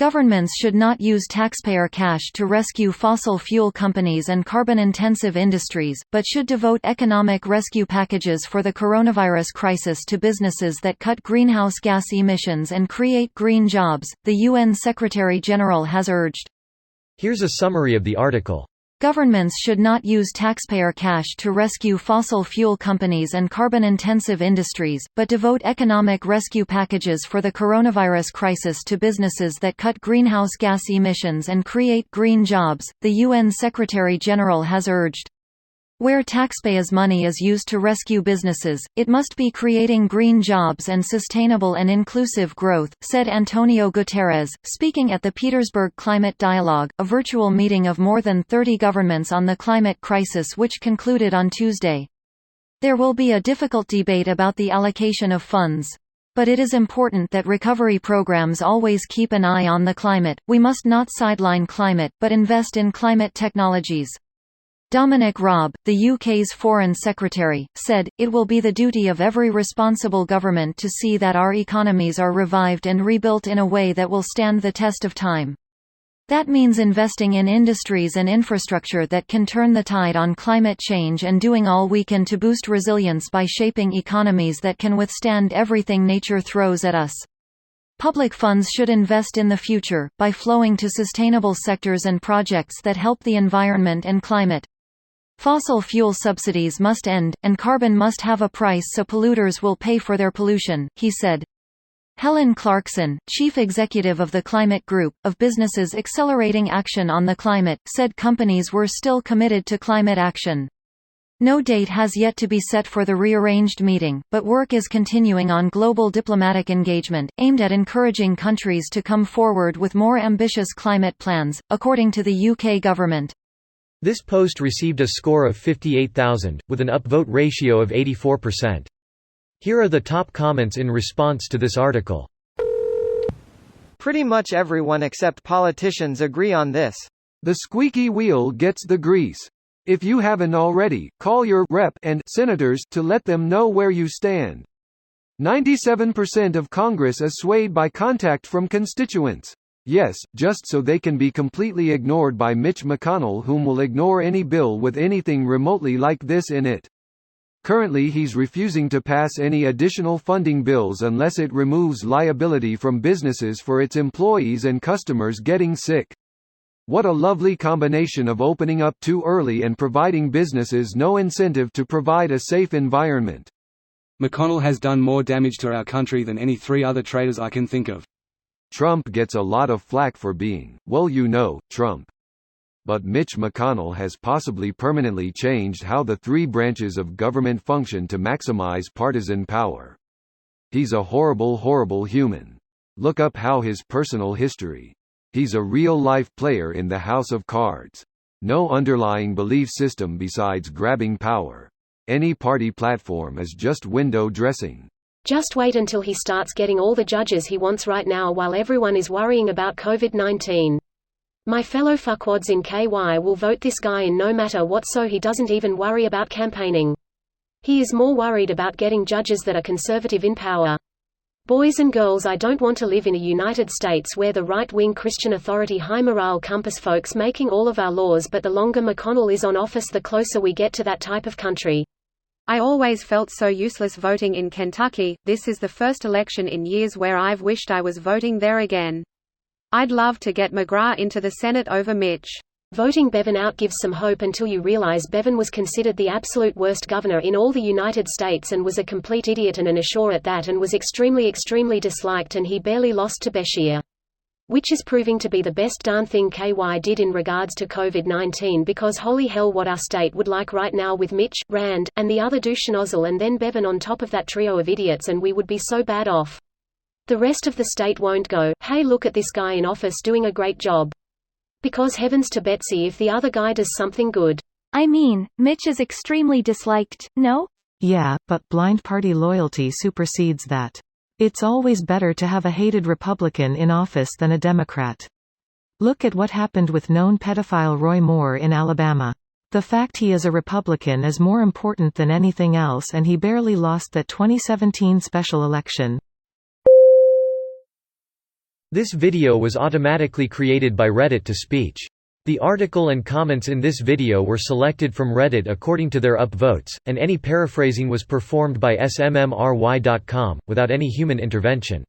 Governments should not use taxpayer cash to rescue fossil fuel companies and carbon-intensive industries, but should devote economic rescue packages for the coronavirus crisis to businesses that cut greenhouse gas emissions and create green jobs, the UN Secretary-General has urged. Here's a summary of the article. Governments should not use taxpayer cash to rescue fossil fuel companies and carbon-intensive industries, but devote economic rescue packages for the coronavirus crisis to businesses that cut greenhouse gas emissions and create green jobs, the UN Secretary-General has urged. Where taxpayers' money is used to rescue businesses, it must be creating green jobs and sustainable and inclusive growth, said Antonio Guterres, speaking at the Petersburg Climate Dialogue, a virtual meeting of more than 30 governments on the climate crisis which concluded on Tuesday. There will be a difficult debate about the allocation of funds. But it is important that recovery programs always keep an eye on the climate. We must not sideline climate, but invest in climate technologies. Dominic Raab, the UK's Foreign Secretary, said, "It will be the duty of every responsible government to see that our economies are revived and rebuilt in a way that will stand the test of time. That means investing in industries and infrastructure that can turn the tide on climate change and doing all we can to boost resilience by shaping economies that can withstand everything nature throws at us. Public funds should invest in the future, by flowing to sustainable sectors and projects that help the environment and climate. Fossil fuel subsidies must end, and carbon must have a price so polluters will pay for their pollution," he said. Helen Clarkson, chief executive of the Climate Group, of businesses accelerating action on the climate, said companies were still committed to climate action. No date has yet to be set for the rearranged meeting, but work is continuing on global diplomatic engagement, aimed at encouraging countries to come forward with more ambitious climate plans, according to the UK government. This post received a score of 58,000, with an upvote ratio of 84%. Here are the top comments in response to this article. Pretty much everyone except politicians agree on this. The squeaky wheel gets the grease. If you haven't already, call your rep and senators to let them know where you stand. 97% of Congress is swayed by contact from constituents. Yes, just so they can be completely ignored by Mitch McConnell, whom will ignore any bill with anything remotely like this in it. Currently he's refusing to pass any additional funding bills unless it removes liability from businesses for its employees and customers getting sick. What a lovely combination of opening up too early and providing businesses no incentive to provide a safe environment. McConnell has done more damage to our country than any three other traitors I can think of. Trump gets a lot of flack for being, well, you know, Trump. But Mitch McConnell has possibly permanently changed how the three branches of government function to maximize partisan power. He's a horrible, horrible human. Look up how his personal history. He's a real-life player in the house of cards. No underlying belief system besides grabbing power. Any party platform is just window dressing. Just wait until he starts getting all the judges he wants right now while everyone is worrying about COVID-19. My fellow fuckwads in KY will vote this guy in no matter what, so he doesn't even worry about campaigning. He is more worried about getting judges that are conservative in power. Boys and girls, I don't want to live in a United States where the right-wing Christian authority high morale compass folks making all of our laws, but the longer McConnell is on office the closer we get to that type of country. I always felt so useless voting in Kentucky. This is the first election in years where I've wished I was voting there again. I'd love to get McGrath into the Senate over Mitch. Voting Bevin out gives some hope until you realize Bevin was considered the absolute worst governor in all the United States and was a complete idiot and an asshore at that, and was extremely disliked, and he barely lost to Beshear. Which is proving to be the best darn thing KY did in regards to COVID-19, because holy hell, what our state would like right now with Mitch, Rand, and the other douche-nozzle, and then Bevin on top of that trio of idiots, and we would be so bad off. The rest of the state won't go, hey, look at this guy in office doing a great job. Because heavens to Betsy if the other guy does something good. I mean, Mitch is extremely disliked, no? Yeah, but blind party loyalty supersedes that. It's always better to have a hated Republican in office than a Democrat. Look at what happened with known pedophile Roy Moore in Alabama. The fact he is a Republican is more important than anything else, and he barely lost that 2017 special election. This video was automatically created by Reddit to speech. The article and comments in this video were selected from Reddit according to their upvotes, and any paraphrasing was performed by smmry.com, without any human intervention.